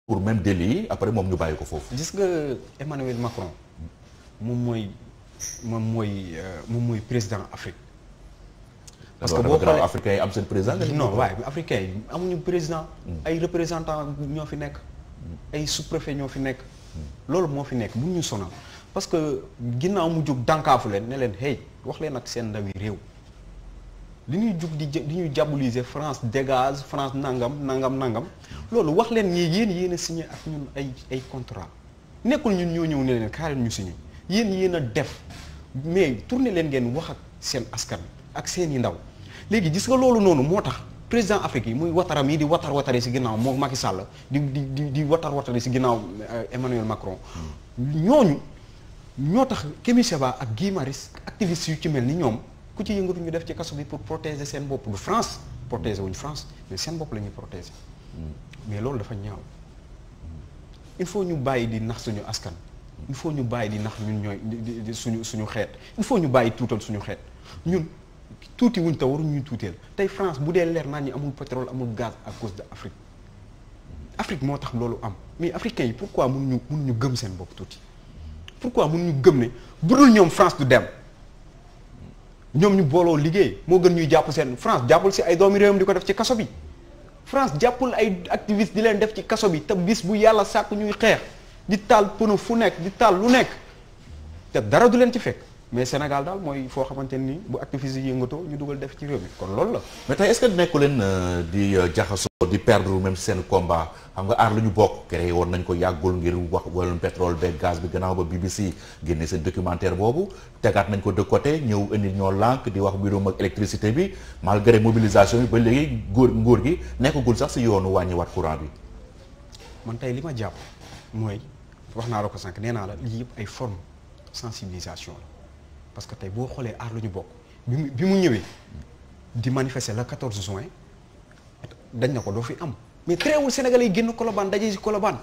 pour même délit yi après moom ñu bàyyi ko foofu. gis nga Emmanuel Macron moom mooy président Afrique. parce que boo xoolee africains yi am seen président. non waaye africains yi amuñu président. ay représentants ñoo fi nekk. ay sous-préfet ñoo fi nekk. loolu moo fi nekk bu ñu sonal parce que ginnaaw mu jóg dànkaafu leen ne leen hey wax leen ak seen ndawi réew. li ñuy jug di ñuy diaboliser France dégage France nangam loolu wax leen ñii yéen a signé ak ñun ay contrat nekkul ñun ñoo ñëw ne leen kaay leen ñu signé yéen a def mais tourné leen ngeen wax ak seen askan ak seen i ndaw léegi gis nga loolu noonu moo tax président Afrique yi muy wataram yi di watari si ginnaaw moom Macky Sall di watari si ginnaaw Emmanuel Macron ñooñu ñoo tax Kémi Séba ak Guy Marius activistes yu ci mel ni ñoom ku ci yëngatu ñu def ci kaso bi pour protéger seen bopp du France protéger wuñ France mais seen bopp la ñuy protéger mais loolu dafa ñaaw il faut ñu bàyyi di nax suñu askan il faut ñu bàyyi di nax ñun ñooy suñu xeet il faut ñu bàyyi tuutal suñu xeet ñun tuuti wuñ te waruñ ñuy tuuteel tey France bu dee leer naa ñi amul pétrole amul gaz à cause de Afrique moo tax loolu am mais africains yi pourquoi mënuñu gëm seen bopp tuuti pourquoi mënuñu gëm ne bu dul ñoom France du dem ñoom ñu booloo liggéey moo gën ñuy jàpp seen France jàppul si ay doomi réewam di ko def ci kaso bi France jàppul ay activistes di leen def ci kaso bi te bis bu yàlla sàkk ñuy xeex di taal pëno fu nekk di taal lu nekk te dara du leen ci fekk mais Sénégal daal mooy foo xamante ni bu activistes yi yëngatoo ñu dugal def ci réew mi kon loolu la. mais tey est-ce que nekku leen di jaxasoo di perdre même seen combat xam nga aar lu ñu bokk créé woon nañ ko yàggul ngir wax wàllum pétrole beeg gaz bi gannaaw ba BBC génne seen documentaire boobu tegaat nañ ko de côté ñëw indi ñoo lànk di wax mbirum ak électricité bi malgré mobilisation bi ba léegi nguur gi nekkagul sax si yoonu wàññiwaat courant bi. man tey li ma jàpp mooy wax naa la ko sànq nee naa la lii yëpp ay forme sensibilisation la parce que tey boo xoolee aar lu ñu bokk bi mu ñëwee di manifester le 14 juin dañ na ko doo fi am mais teewul Sénégalais yi génn Colobane daje si Colobane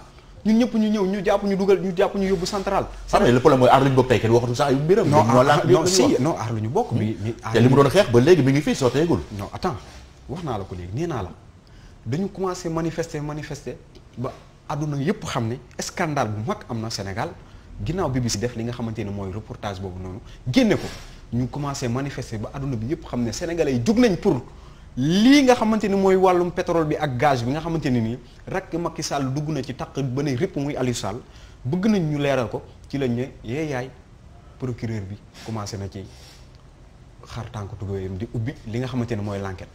ñun ñëpp ñu ñëw ñu jàpp ñu yóbbu central. mais le problème mooy aar lu ñu bokk tey kenn waxatu sax ay mbiram. non aar lu ñu bokk bi te li mu doon xeex ba léegi mi ngi fii sotteegul. non attends wax naa la ko léegi nee naa la dañu commencé manifester ba àdduna yëpp xam ne scandale bu mag am na Sénégal ginnaaw BBC def li nga xamante ne mooy reportage boobu noonu génne ko ñu commencé manifester ba àdduna bi yëpp xam ne Sénégalais yi jug nañ pour lii nga xamante ni mooy wàllum pétrole bi ak gaz bi nga xamante ne nii rek Macky Sall dugg na ci takk ba ne répp muy Aliou Sall bëgg nañ ñu leeral ko ci lañ ne yaay procureur bi commencé na ci xar tànk tugóoyam di ubbi li nga xamante ne mooy l'enquête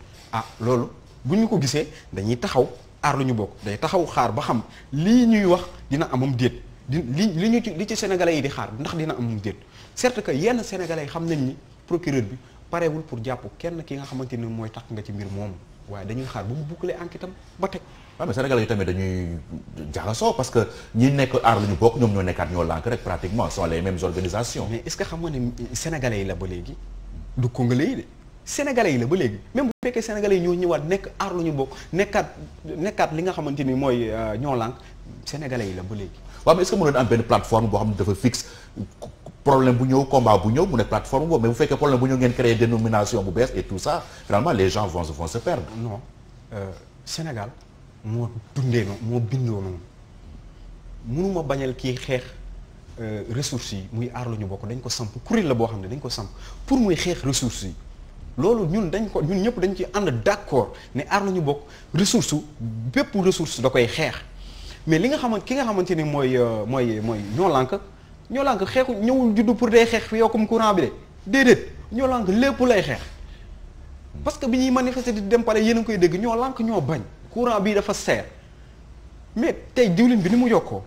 loolu bu ñu ko gisee dañuy taxaw aar lu ñu bokk day taxaw xaar ba xam lii ñuy wax dina amam déet li ci sénégalais yi di xaar ndax dina amam déet certes que yenn sénégalais yi xam nañ ni procureur bi parewul pour jàpp kenn ki nga xamante ne mooy tax nga ci mbir moomu waaye dañuy xaar ba mu boucler enquête am ba teg. waaw mais sénégalais yi tamit dañuy jaxasoo parce que ñi nekk aar lu ñu bokk ñoom ñoo nekkaat ñoo lànk rek pratiquement sont les mêmes organisations. mais est-ce que xam nga ne sénégalais yi la ba léegi du congolais yi de sénégalais yi la ba léegi même bu fekkee sénégalais yi ñoo ñëwaat nekk aar lu ñu bokk nekkaat li nga xamante ni mooy ñoo lànk sénégalais yi la ba léegi. waaw mais est-ce que mënoon am benn plateforme boo xam ne dafa fixe problème bu ñëw combat bu ñëw mu nekk plateforme boobu mais bu fekkee problème bu ñëw ngeen créer dénomination bu bees et tout ça finalement les gens vont se perdre. non Sénégal moo dundee noonu moo bindoo noonu mënuma bañal kii xeex ressources yi muy aar lu ñu bokk dañ ko samp kuréel la boo xam ne dañ ko samp pour muy xeex ressources yi loolu ñun ñëpp dañ ci ànd d'accord ne aar lu ñu bokk ressource bépp ressource da koy xeex mais li nga xamante ni mooy ñoo lànk xeexu ñëwul juddu pour day xeex fi yokkum courant bi de déedéet ñoo lànk lépp lay xeex parce que bi ñuy manifester di dem pare yéen a ngi koy dégg ñoo lànk ñoo bañ courant bi dafa seer mais tey diwlin bi ni mu yokkoo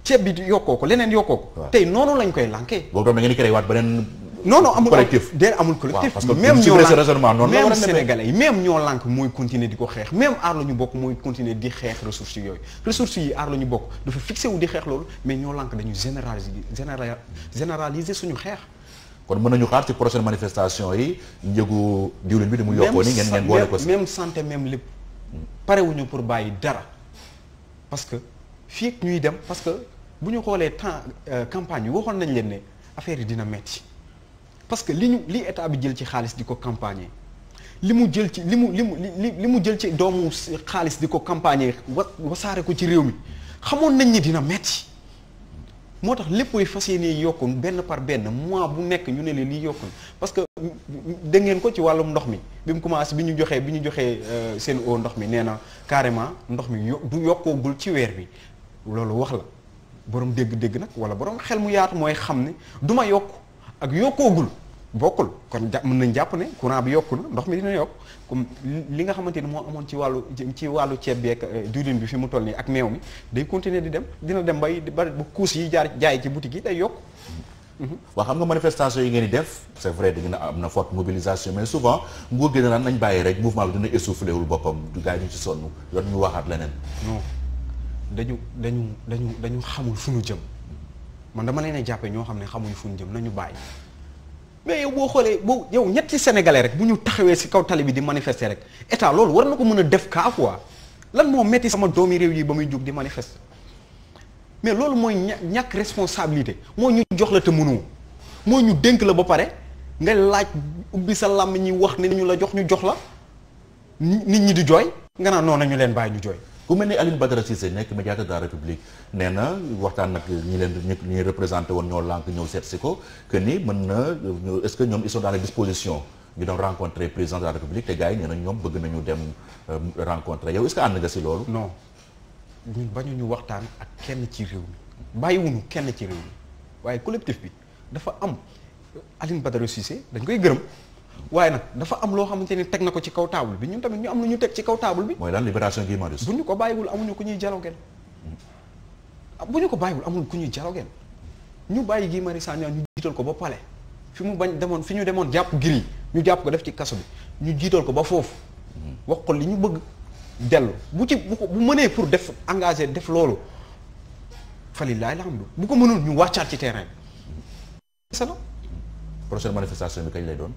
ceeb bi yokkoo ko leneen yokkoo ko. tey noonu lañ koy lànkee. boobu tam da ngeen di créé waat beneen. non amul collectif amul collectif. parce que même ñoo lànk même même sénégalais yi même ñoo lànk mooy continuer di ko xeex même aar la ñu bokk mooy continuer di xeex ressources yooyu ressources yi aar la ñu bokk dafa fixé wu di xeex loolu mais ñoo lànk dañu généraliser suñu xeex. kon mën nañu xaar ci prochaine manifestation yi njëgu diwlin bi di mu yokkoo ni ngeen boole ko si. même santé même lépp parewuñu pour bàyyi dara parce que fii ak ñuy dem parce que bu ñu xoolee temps campagne yi waxoon nañ leen ne affaire yi dina metti parce que li état bi jël ci xaalis di ko campagner li mu jël ci li mu jël ci doomu xaalis di ko campagne wasaare ko ci réew mi xamoon nañ ni dina metti moo tax léppay fas yéene yokku benn par benn mois bu nekk ñu ne leen lii yokku parce que dégg ngeen ko ci wàllum ndox mi bi mu commencé bi ñu joxee seen eau ndox mi nee na carrément ndox mi du yokkoogul ci weer bi loolu wax la borom dégg-dégg nag wala borom xel mu yaatu mooy xam ne du ma yokk ak yokkoogul bokkul kon mën nañ jàpp ne courant bi yokku na ndox mi dina yokk comme li nga xamante ni moo amoon ci wàllu ceeb bi ak diwlin bi fi mu toll nii ak meew mi day continuer di dem dina dem bay ba kuus yi jaay ci boutique yi day yokk. waaw xam nga manifestation yi ngeen di def c'est vrai da ngeen am na forte mobilisation mais souvent nguur gi naan nañ bàyyi rek mouvement bi dina essoufflé wul boppam du gars yi ñu ci sonn yoon ñu waxaat leneen. non dañu xamul fu ñu jëm man dama leen a jàppee ñoo xam ne xamuñu fu ñu jëm nañu bàyyi. mais yow boo xoolee yow ñetti sénégalais rek bu ñu taxawee ci kaw tali bi di manifester rek état loolu war na ko mën a def kaa quoi lan moo metti sama doomi réew yi ba muy jóg di manifester mais loolu mooy ñàkk responsabilité moo ñu jox la te mënoo moo ñu dénk la ba pare nga laaj ubbi sa làmm ñi wax ne ñu la jox ñu jox la nit ñi di jooy nga naan noonu ñu leen bàyyi ñu jooy. ku mel ni Alioune Badara Cissé nekk médiateur de la République nee na waxtaan nag ñi représenté woon ñoo lànk ñëw seet si ko que ni mën na est-ce que ñoom ils sont dans les dispositions ñu doon rencontrer président de la République te gars yi nee na ñoom bëgg nañu dem rencontrer yow est-ce que ànd nga si loolu. non ñun bañuñu waxtaan ak kenn ci réew mi bàyyiwuñu kenn ci réew mi waaye collectif bi dafa am Alioune Badara Cissé dañ koy gërëm. waaye nag dafa am loo xamante ni teg na ko ci kaw table bi ñun tamit ñu am lu ñu teg ci kaw table bi. mooy lan libération Guy Marius. bu ñu ko bàyyiwul amuñu ku ñuy dialoguer bu ñu ko bàyyiwul amul ku ñuy dialoguer ñu bàyyi Guy Marius Sagna ñu jiital ko ba palais fi mu bañ demoon fi ñu demoon jàpp Gris ñu jàpp ko def ci kaso bi ñu jiital ko ba foofu. wax ko li ñu bëgg dellu bu mënee pour def engagé def loolu falilaay alhamdu bu ko mënul ñu wàccaat ci terrain bi. c'est ça. prochaine manifestation bi kañ lay doon.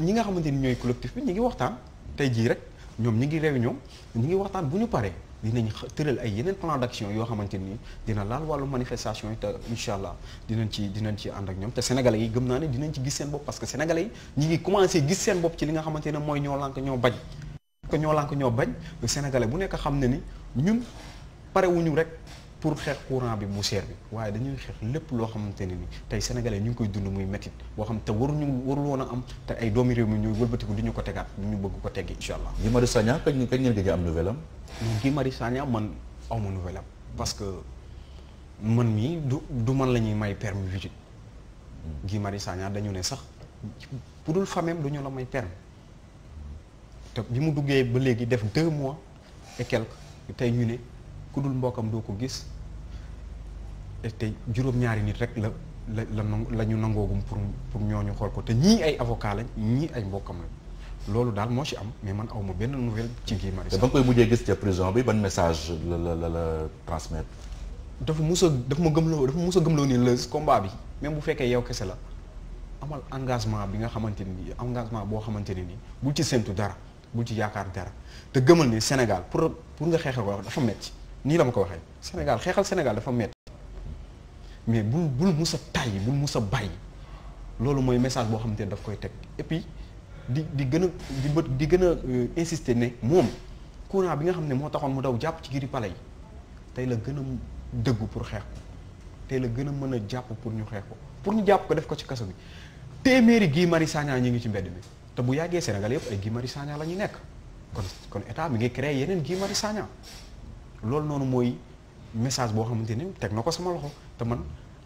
ñi nga xamante ni ñooy collectif bi ñi ngi waxtaan tey jii rek ñoom ñi ngi réunion ñi ngi waxtaan bu ñu paree dinañ tëral ay yeneen plan d'action yoo xamante ni dina laal wàllu manifestation yi te incha allah dinañ ci ànd ak ñoom te sénégalais yi gëm naa ne dinañ ci gis seen bopp parce que sénégalais yi ñi ngi commencé gis seen bopp ci li nga xamante ne mooy ñoo lànk ñoo bañ ko ñoo lànk ñoo bañ sénégalais bu nekk xam ne ni ñun parewuñu rek pour xeex courant bi bu seer bi waaye dañuy xeex lépp loo xamante ne ni tey sénégalais ñu ngi koy dund muy métit boo xam te warul woon a am te ay doomi réew mi ñuy wëlbatiku du ñu ko tegaat du ñu bëgg ko teggi incha allah. Guy Marius Sagna kañ ngeen gëj a am nouvelle am. Guy Marius Sagna man awma nouvelle am parce que man mii du man la ñuy may permis visite. Guy Marius Sagna dañu ne sax pour dul famem du ñu la may permis te bi mu duggee ba léegi def 2 mois et quelques tey ñu ne ku dul mbokkam doo ko gis. te juróom-ñaari nit rek la ñu nangoogum pour ñooñu xool ko te ñii ay avocat lañ ñii ay mbokkam lañ loolu daal moo ci am mais man awma benn nouvelle ci Guy Marius. te ba nga koy mujjee gis ca prison bi ban message la transmettre. dafa mus a gëmloo ni le combat bi même bu fekkee yow kese la amal engagement bi nga xamante ni engagement boo xamante ne ni bul ci séntu dara bul ci yaakaar dara te gëmal ni Sénégal pour nga xeexal ko dafa metti nii la ma ko waxee Sénégal xeexal Sénégal dafa metti mais bul mus a tàyyi bul mus a bàyyi loolu mooy message boo xamante ne daf koy teg et puis di gën a insister ne moom courant bi nga xam ne moo taxoon mu daw jàpp ci giri pale yi tey la gën a dëggu pour xeex ko tey la gën a mën a jàpp pour ñu xeex ko pour ñu jàpp ko def ko ci kaso bi téeméeri Guy Marius Sagna ñu ngi ci mbedd mi te bu yàggee Sénégal yëpp ay Guy Marius Sagna la ñuy nekk kon état mi ngi créé yeneen Guy Marius Sagna loolu noonu mooy message boo xamante ni teg na ko sama loxo te man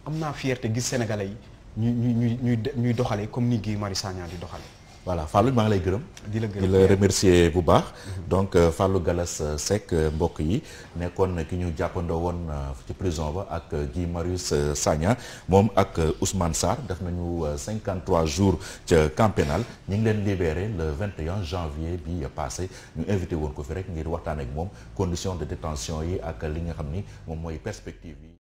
am naa fierté gis sénégalais yi ñuy doxalee comme ni Guy Marius Sagna di doxalee. voilà Fallou maa ngi lay gërëm. di la remercier bu baax. donc Fallou Gallas Seck mbokk yi nekkoon ki ñu jàppandoo woon ci prison ba ak Guy Marius Sagna moom ak Ousmane Sarr def nañu 53 jours ca camp pénal ñu ngi leen libéré le 21 janvier bi passé ñu invité woon ko fi rek ngir waxtaan ak moom conditions de détention yi ak li nga xam ni moom mooy perspective yi.